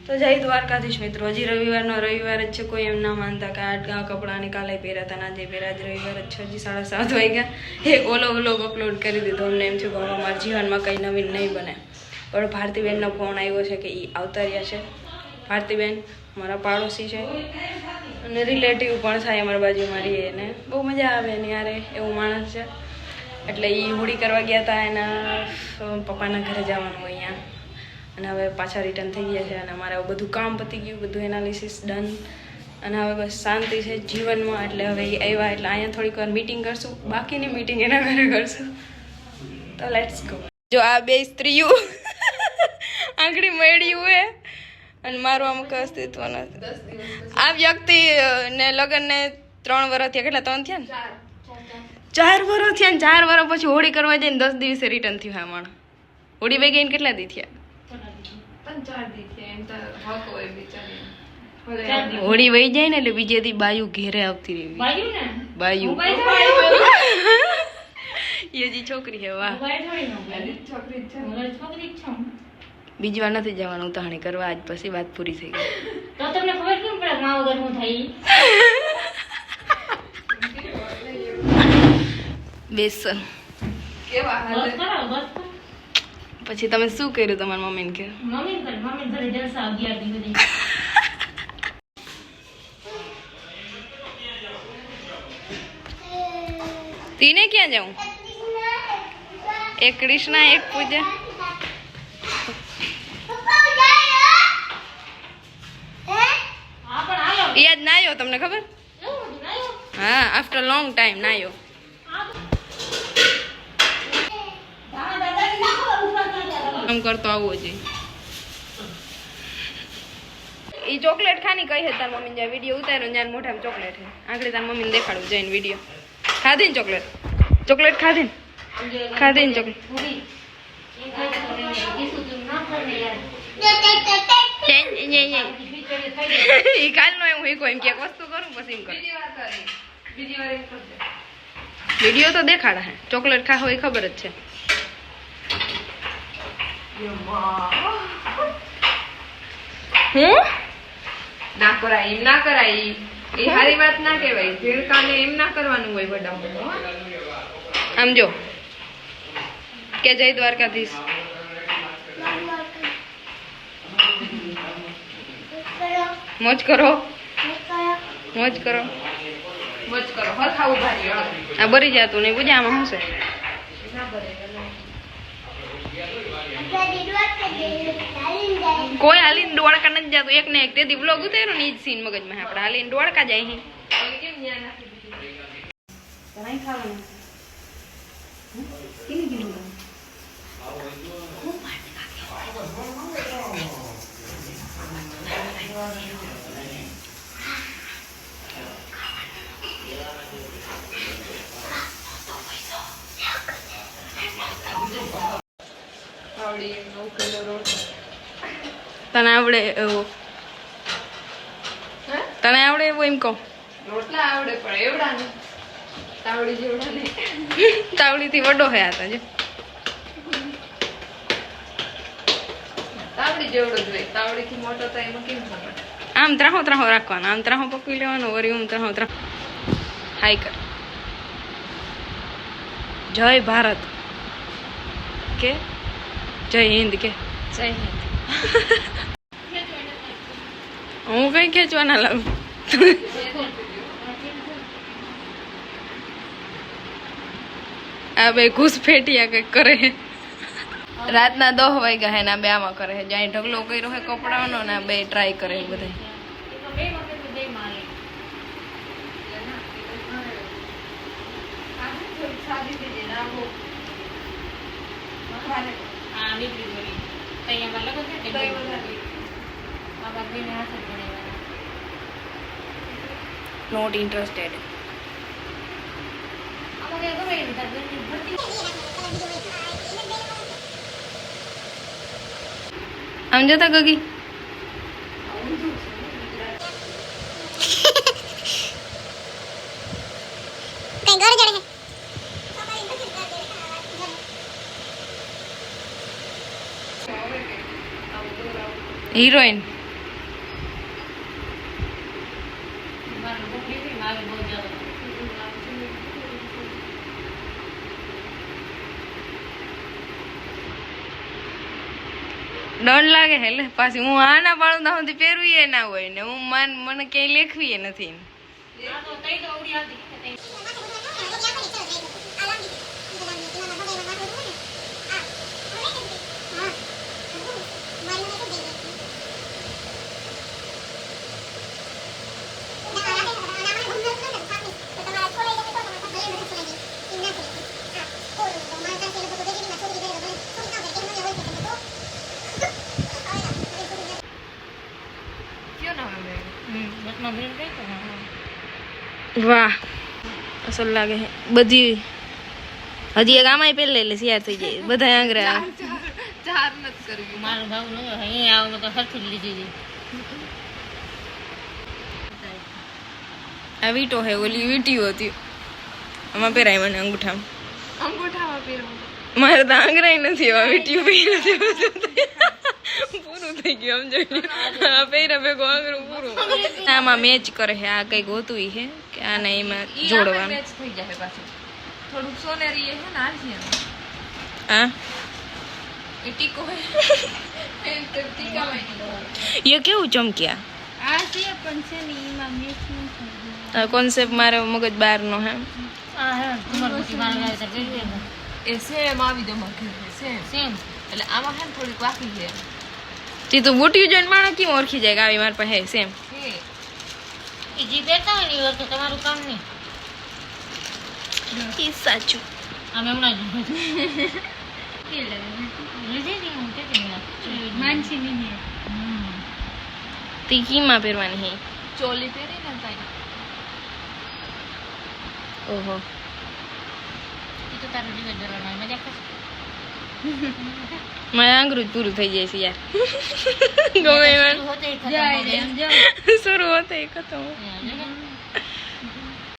તો જય દ્વારકાધીશ મિત્રો, હજી રવિવાર જ છે. કોઈ એમ ના માનતા કે આ કપડાની કાલે પહેર્યા હતા, ના જે પહેર્યા, જ રવિવાર જ છે. હજી 7:30 વાગ્યા. એક ઓલો વ્લોગ અપલોડ કરી દીધો. અમને એમ થયું કે અમારા જીવનમાં કંઈ નવીન નહીં બને, પણ ભારતીબેનનો ફોન આવ્યો છે કે એ આવતા રહ્યા છે. ભારતીબેન મારા પાડોશી છે અને રિલેટિવ પણ થાય અમારી બાજુમાં રહીએ, એને બહુ મજા આવે ને યારે એવું માણસ છે. એટલે એ હોળી કરવા ગયા હતા, એના પપ્પાના ઘરે જવાનું હોય અહીંયા, અને હવે પાછા રિટર્ન થઈ ગયા છે. અને અમારે બધું કામ પતી ગયું, બધું એનાલિસિસ ડન, અને હવે બસ શાંતિ છે જીવનમાં. એટલે હવે એ આવ્યા એટલે અહીંયા થોડીક વાર મીટિંગ કરશું, બાકીની મીટિંગ એના ઘરે કરશું. તો લેટ્સ ગો. જો આ બે સ્ત્રીઓ આંગળી મળ્યું હે અને મારું અમુક અસ્તિત્વ નથી. આ વ્યક્તિ ને લગ્ન ને 3 વર્ષ થયા. કેટલા 3 થયા ને? 4 વર્ષ થયા ને 4 વર્ષ પછી હોળી કરવા જઈને 10 દિવસે રિટર્ન થયું. હા માણ હોળી બે ગઈને કેટલા દી થયા? હોળી વહી જાય ને એટલે બીજે દી બાયુ ઘેરે આવતી રહેવી. બાયુ એ હજી છોકરી છે. વાહ, બીજી વાર નથી જવાનું ઉતાવળી કરવા. આજ પછી વાત પૂરી થઈ ગઈ. તો તમને ખબર કેમ પડે માવો ગરમ થઈ? બેસન કેવા હાલ? પછી તમે શું કર્યું તમારા મમ્મીને કે? મમ્મી ઘરે જલસા 11 દી સુધી. તીને ક્યાં જાઉં? એક કૃષ્ણા, એક પૂજા. યાદ ના આવ્યો તમને ખબર? હા, આફ્ટર લોંગ ટાઈમ ના આવ્યો. આમ કરતો આવવો જોઈએ. ઈ ચોકલેટ ખાની કઈ હે તાર મમ્મી જ્યાં વિડીયો ઉતાર્યો ત્યાં મોઢામાં ચોકલેટ હે. આગળ તાર મમ્મીને દેખાડું જઈને વિડીયો. ખાધી ને ચોકલેટ? ચોકલેટ ખાધી ને? ખાધી ને ચોકલેટ? ઈ કાલનો હું એક એમ કે વસ્તુ કરું પછી એમ કરું. વિડીયો તો દેખાડા હે. ચોકલેટ ખા હોય ખબર જ છે. હું ના કરાય, એમ ના કરાય. એ સારી વાત ના કહેવાય. ભેળકાને એમ ના કરવાનું હોય. બધા આમ જો કે જય દ્વારકાધીશ. મોજ કરો, મોજ કરો, મોજ કરો. હરખા ઉભા રહ્યો. આ બરી જાતું નહીં પૂજા. આમાં શું છે? કોઈ હાલીને દ્વારકા નથી જતું. એક ને એક તેથી વ્લોગ ઉતાર્યો ને એ જ સીન મગજમાં. આપણે હાલીને દ્વારકા જાય. તને આવડે એવું? તને આવડે એવું એમ કહું? રોટલા આવડે પણ એવડા નહીં. તાવડી જેવડા નહીં. તાવડી થી વડો હે આ જો. તાવડી જેવડો જ હોય. તાવડી થી મોટો તો એમાં કેમ ખબર? આમ ત્રાહો રાખવાનો. આમ ત્રાહો પકવી લેવાનો. વળી હું ત્રાહો હાઈ કર. જય ભારત કે જય હિન્દ કે? જય હિન્દ. હું કઈ ખેંચવાના લાગુ? આ બે ઘૂસફેટિયા કઈક કરે. રાતના 10 વાગ્યા હે ને બે આમાં કરે. જ્યાં ઢગલો કર્યો હે કપડાનો ને બે ટ્રાય કરે બધા. Not interested. આમ જતા ગગી हीरोइन ડર લાગે હે લે પાછી હું આના પાડું ત્યાં સુધી પહેરવું એ ના હોય ને હું મને ક્યાંય લેખવી નથી આ તો તઈ તો ઉડી આવતી કે તઈ બસમાં ભીડ ગઈ તો વાહ અસલ લાગે હે બધી હજી એક આમાંય પહેરી લે તૈયાર થઈ જાય બધા આંગરા મારો ભાવ ન અહીં આવો તો હરથી લીધી હતી આ વીટો હે ઓલી વીટીઓ હતી આમાં પહેરાય મને અંગૂઠામાં મારે તો આંગરાય નથી એવા વીટીઓ પહેર્યો છે પૂરું થઈ ગયું આમ જોઈ આ પહેરા ભેગો આંગરું પૂરું આમાં મેચ કરે છે આ કઈક હોતું હે કે આને એમાં જોડવાનું થોડુંક સોનેરી હે ને આજી હા એ ટીકો હે એ ટીકા એ કેવું ચમક્યા આ છે પણ છે ને એમાં મેચ ન આ કોન્સેપ્ટ મારો મગજ બહારનો હે આ હે તમાર પછી મારા ગાય તો ગઈ એ સેમ આવી દો મકે સેમ સેમ એટલે આમાં હે ને થોડીક વાકી છે તે તો બુટી જોઈને માણસ કેમ ઓળખી જાય કે આવી મારી પાસે સેમ છે એ જી પહેરતા હોય ને એ વખતે તમારું કામ નહીં ઈ સાચું આમ હમણાં જ લીધી હતી હું કેટલી માનસી નહીં તે કીમાં પહેરવાની હે ચોલી પહેરી ને તાઈ ઓહો એ તો તારું જીવન જરવાનું મજા કરશે મારે આંગરું જ પૂરું થઈ જાય છે યાર ગમે એમાં હોતે જાય રે એમ જો શરૂ હોતે ખતમ ખતમ